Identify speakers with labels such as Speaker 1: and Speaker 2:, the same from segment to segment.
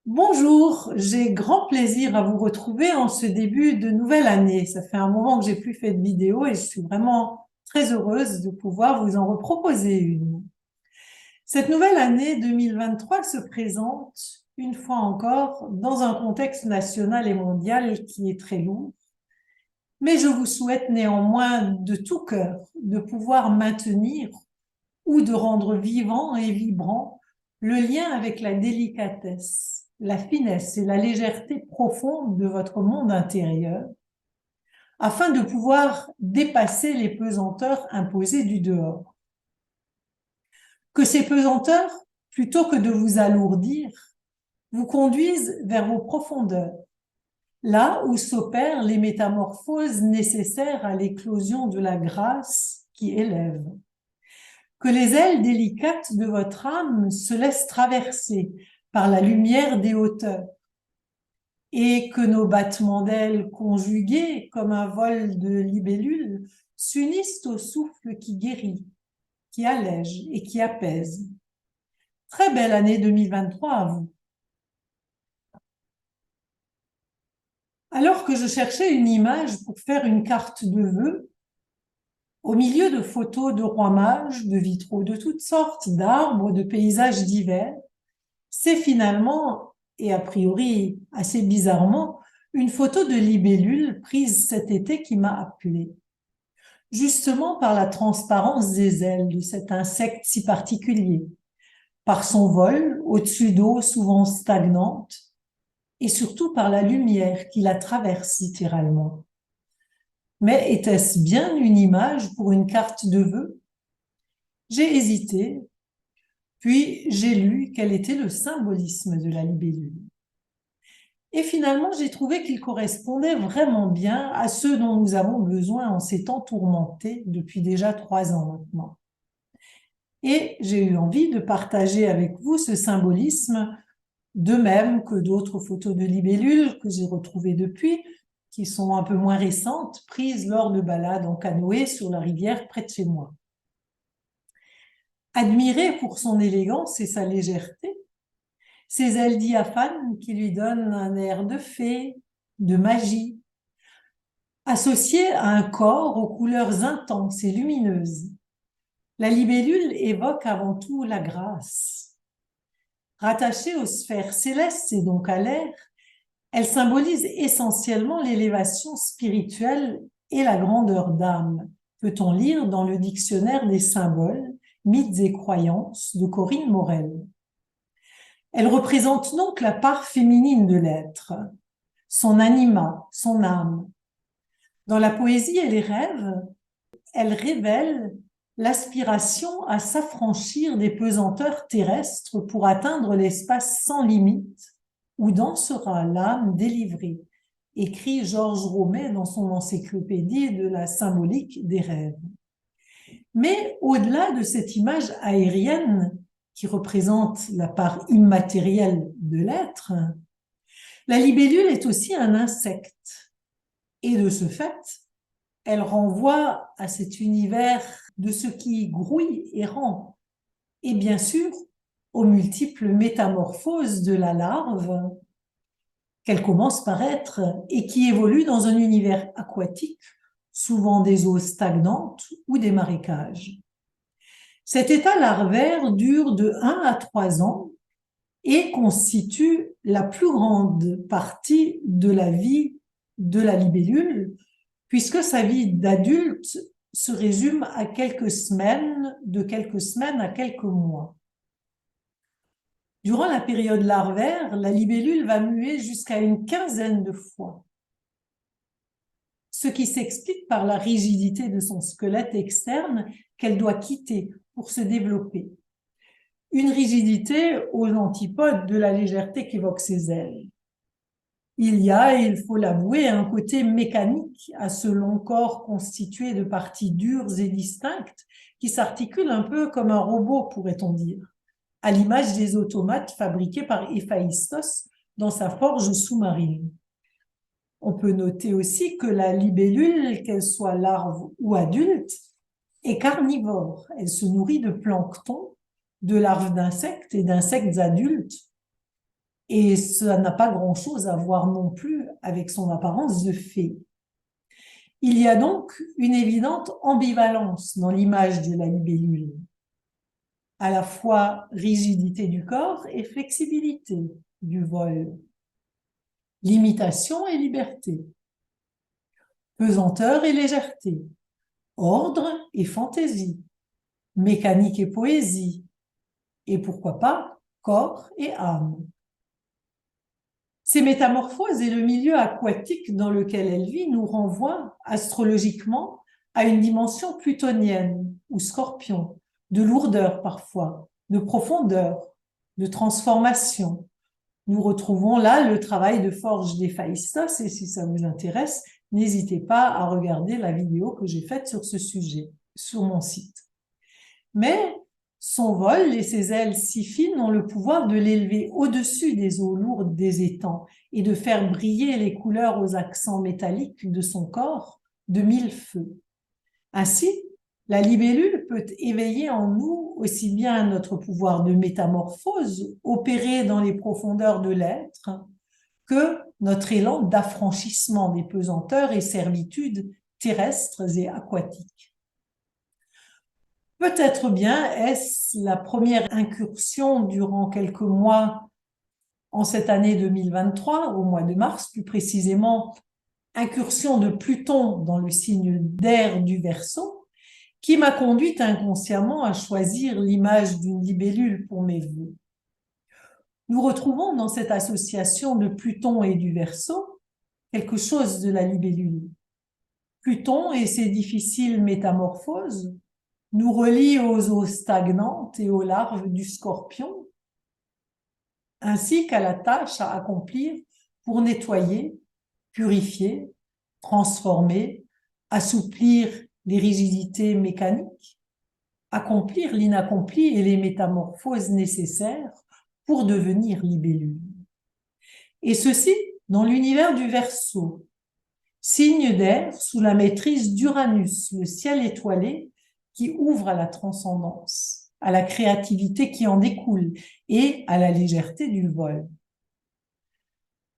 Speaker 1: Bonjour, j'ai grand plaisir à vous retrouver en ce début de nouvelle année. Ça fait un moment que j'ai plus fait de vidéo et je suis vraiment très heureuse de pouvoir vous en reproposer une. Cette nouvelle année 2023 se présente une fois encore dans un contexte national et mondial qui est très lourd, mais je vous souhaite néanmoins de tout cœur de pouvoir maintenir ou de rendre vivant et vibrant le lien avec la délicatesse, la finesse et la légèreté profonde de votre monde intérieur, afin de pouvoir dépasser les pesanteurs imposées du dehors. Que ces pesanteurs, plutôt que de vous alourdir, vous conduisent vers vos profondeurs, là où s'opèrent les métamorphoses nécessaires à l'éclosion de la grâce qui élève. Que les ailes délicates de votre âme se laissent traverser par la lumière des hauteurs et que nos battements d'ailes conjugués comme un vol de libellules s'unissent au souffle qui guérit, qui allège et qui apaise. Très belle année 2023 à vous. Alors que je cherchais une image pour faire une carte de vœux, au milieu de photos de rois mages, de vitraux de toutes sortes, d'arbres, de paysages divers, c'est finalement, et a priori assez bizarrement, une photo de libellule prise cet été qui m'a appelée. Justement par la transparence des ailes de cet insecte si particulier, par son vol au-dessus d'eau souvent stagnante, et surtout par la lumière qui la traverse littéralement. Mais était-ce bien une image pour une carte de vœux? J'ai hésité, puis j'ai lu quel était le symbolisme de la libellule. Et finalement, j'ai trouvé qu'il correspondait vraiment bien à ce dont nous avons besoin en ces temps tourmentés depuis déjà 3 ans maintenant. Et j'ai eu envie de partager avec vous ce symbolisme, de même que d'autres photos de libellules que j'ai retrouvées depuis, qui sont un peu moins récentes, prises lors de balades en canoë sur la rivière près de chez moi. Admirée pour son élégance et sa légèreté, ses ailes diaphanes qui lui donnent un air de fée, de magie, associée à un corps aux couleurs intenses et lumineuses. La libellule évoque avant tout la grâce. Rattachée aux sphères célestes et donc à l'air, elle symbolise essentiellement l'élévation spirituelle et la grandeur d'âme, peut-on lire dans le dictionnaire des symboles, mythes et croyances de Corinne Morel. Elle représente donc la part féminine de l'être, son anima, son âme. Dans la poésie et les rêves, elle révèle l'aspiration à s'affranchir des pesanteurs terrestres pour atteindre l'espace sans limite où dansera l'âme délivrée, écrit Georges Romet dans son encyclopédie de la symbolique des rêves. Mais au-delà de cette image aérienne qui représente la part immatérielle de l'être, la libellule est aussi un insecte. Et de ce fait, elle renvoie à cet univers de ce qui grouille et rampe, et bien sûr aux multiples métamorphoses de la larve qu'elle commence par être et qui évolue dans un univers aquatique, souvent des eaux stagnantes ou des marécages. Cet état larvaire dure de 1 à 3 ans et constitue la plus grande partie de la vie de la libellule, puisque sa vie d'adulte se résume à quelques semaines, de quelques semaines à quelques mois. Durant la période larvaire, la libellule va muer jusqu'à une quinzaine de fois, ce qui s'explique par la rigidité de son squelette externe qu'elle doit quitter pour se développer. Une rigidité aux antipodes de la légèreté qu'évoquent ses ailes. Il y a, il faut l'avouer, un côté mécanique à ce long corps constitué de parties dures et distinctes qui s'articulent un peu comme un robot, pourrait-on dire, à l'image des automates fabriqués par Héphaïstos dans sa forge sous-marine. On peut noter aussi que la libellule, qu'elle soit larve ou adulte, est carnivore. Elle se nourrit de plancton, de larves d'insectes et d'insectes adultes, Et ça n'a pas grand-chose à voir non plus avec son apparence de fée. Il y a donc une évidente ambivalence dans l'image de la libellule, à la fois rigidité du corps et flexibilité du vol, limitation et liberté, pesanteur et légèreté, ordre et fantaisie, mécanique et poésie, et pourquoi pas corps et âme. Ces métamorphoses et le milieu aquatique dans lequel elle vit nous renvoient astrologiquement à une dimension plutonienne ou scorpion, de lourdeur parfois, de profondeur, de transformation. Nous retrouvons là le travail de Forge d'Héphaïstos et si ça vous intéresse, n'hésitez pas à regarder la vidéo que j'ai faite sur ce sujet, sur mon site. Mais son vol et ses ailes si fines ont le pouvoir de l'élever au-dessus des eaux lourdes des étangs et de faire briller les couleurs aux accents métalliques de son corps de mille feux. Ainsi, la libellule peut éveiller en nous aussi bien notre pouvoir de métamorphose opéré dans les profondeurs de l'être que notre élan d'affranchissement des pesanteurs et servitudes terrestres et aquatiques. Peut-être bien est-ce la première incursion durant quelques mois en cette année 2023, au mois de mars plus précisément, incursion de Pluton dans le signe d'air du Verseau, qui m'a conduite inconsciemment à choisir l'image d'une libellule pour mes vœux. Nous retrouvons dans cette association de Pluton et du Verseau quelque chose de la libellule. Pluton et ses difficiles métamorphoses nous relie aux eaux stagnantes et aux larves du scorpion, ainsi qu'à la tâche à accomplir pour nettoyer, purifier, transformer, assouplir les rigidités mécaniques, accomplir l'inaccompli et les métamorphoses nécessaires pour devenir libellule. Et ceci dans l'univers du Verseau, signe d'air sous la maîtrise d'Uranus, le ciel étoilé, qui ouvre à la transcendance, à la créativité qui en découle et à la légèreté du vol.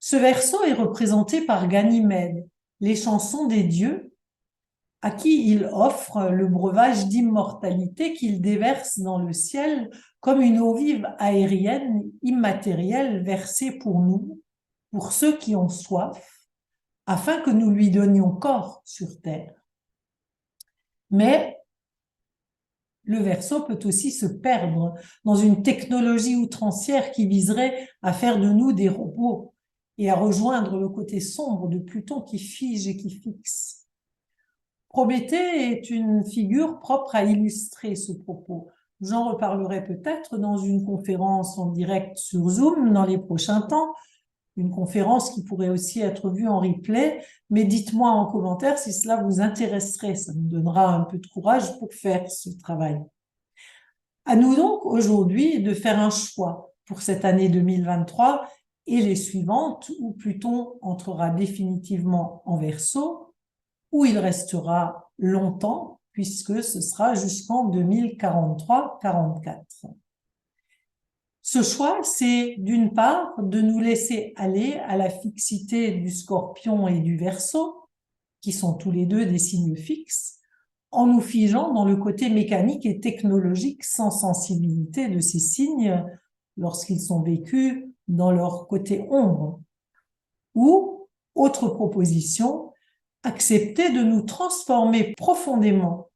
Speaker 1: Ce Verseau est représenté par Ganymède, les chansons des dieux, à qui il offre le breuvage d'immortalité qu'il déverse dans le ciel comme une eau vive aérienne immatérielle versée pour nous, pour ceux qui ont soif, afin que nous lui donnions corps sur terre. Mais le Verseau peut aussi se perdre dans une technologie outrancière qui viserait à faire de nous des robots et à rejoindre le côté sombre de Pluton qui fige et qui fixe. Prométhée est une figure propre à illustrer ce propos. J'en reparlerai peut-être dans une conférence en direct sur Zoom dans les prochains temps, une conférence qui pourrait aussi être vue en replay, mais dites-moi en commentaire si cela vous intéresserait, ça nous donnera un peu de courage pour faire ce travail. À nous donc aujourd'hui de faire un choix pour cette année 2023 et les suivantes où Pluton entrera définitivement en Verseau, où il restera longtemps puisque ce sera jusqu'en 2043-44. Ce choix, c'est d'une part de nous laisser aller à la fixité du Scorpion et du Verseau, qui sont tous les deux des signes fixes, en nous figeant dans le côté mécanique et technologique sans sensibilité de ces signes lorsqu'ils sont vécus dans leur côté ombre. Ou, autre proposition, accepter de nous transformer profondément.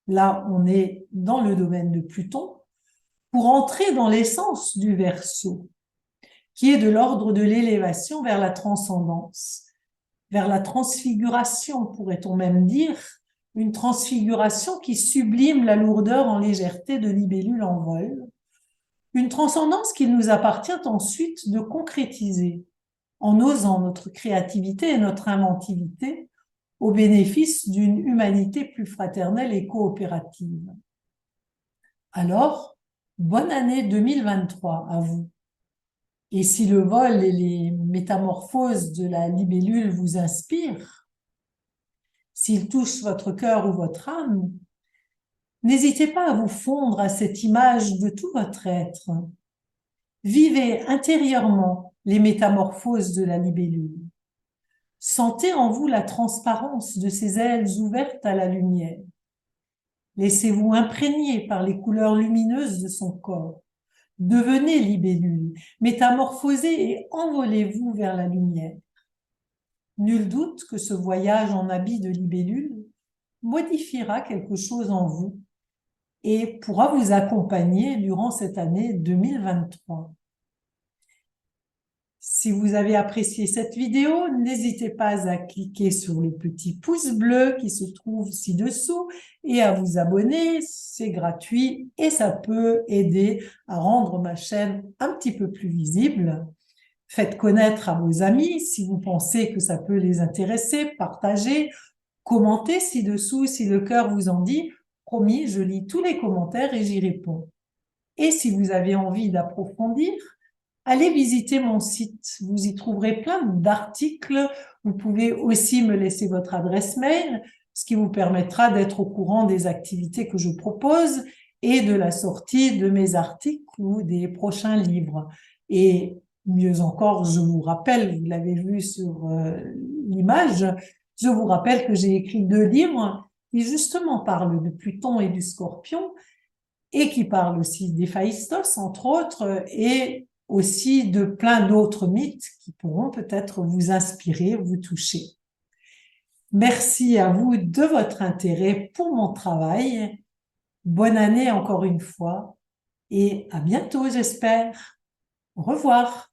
Speaker 1: Là, on est dans le domaine de Pluton, pour entrer dans l'essence du Verseau, qui est de l'ordre de l'élévation vers la transcendance, vers la transfiguration, pourrait-on même dire, une transfiguration qui sublime la lourdeur en légèreté de libellule en vol, une transcendance qu'il nous appartient ensuite de concrétiser en osant notre créativité et notre inventivité au bénéfice d'une humanité plus fraternelle et coopérative. Alors, bonne année 2023 à vous. Et si le vol et les métamorphoses de la libellule vous inspirent, s'ils touchent votre cœur ou votre âme, n'hésitez pas à vous fondre à cette image de tout votre être. Vivez intérieurement les métamorphoses de la libellule. Sentez en vous la transparence de ses ailes ouvertes à la lumière. Laissez-vous imprégner par les couleurs lumineuses de son corps. Devenez libellule, métamorphosez et envolez-vous vers la lumière. Nul doute que ce voyage en habit de libellule modifiera quelque chose en vous et pourra vous accompagner durant cette année 2023. Si vous avez apprécié cette vidéo, n'hésitez pas à cliquer sur le petit pouce bleu qui se trouve ci-dessous et à vous abonner, c'est gratuit et ça peut aider à rendre ma chaîne un petit peu plus visible. Faites connaître à vos amis si vous pensez que ça peut les intéresser, partagez, commentez ci-dessous si le cœur vous en dit. Promis, je lis tous les commentaires et j'y réponds. Et si vous avez envie d'approfondir, allez visiter mon site. Vous y trouverez plein d'articles. Vous pouvez aussi me laisser votre adresse mail, ce qui vous permettra d'être au courant des activités que je propose et de la sortie de mes articles ou des prochains livres. Et mieux encore, je vous rappelle, vous l'avez vu sur l'image, je vous rappelle que j'ai écrit 2 livres qui justement parlent de Pluton et du Scorpion et qui parlent aussi d'Héphaïstos, entre autres, et aussi de plein d'autres mythes qui pourront peut-être vous inspirer, vous toucher. Merci à vous de votre intérêt pour mon travail. Bonne année encore une fois et à bientôt, j'espère. Au revoir.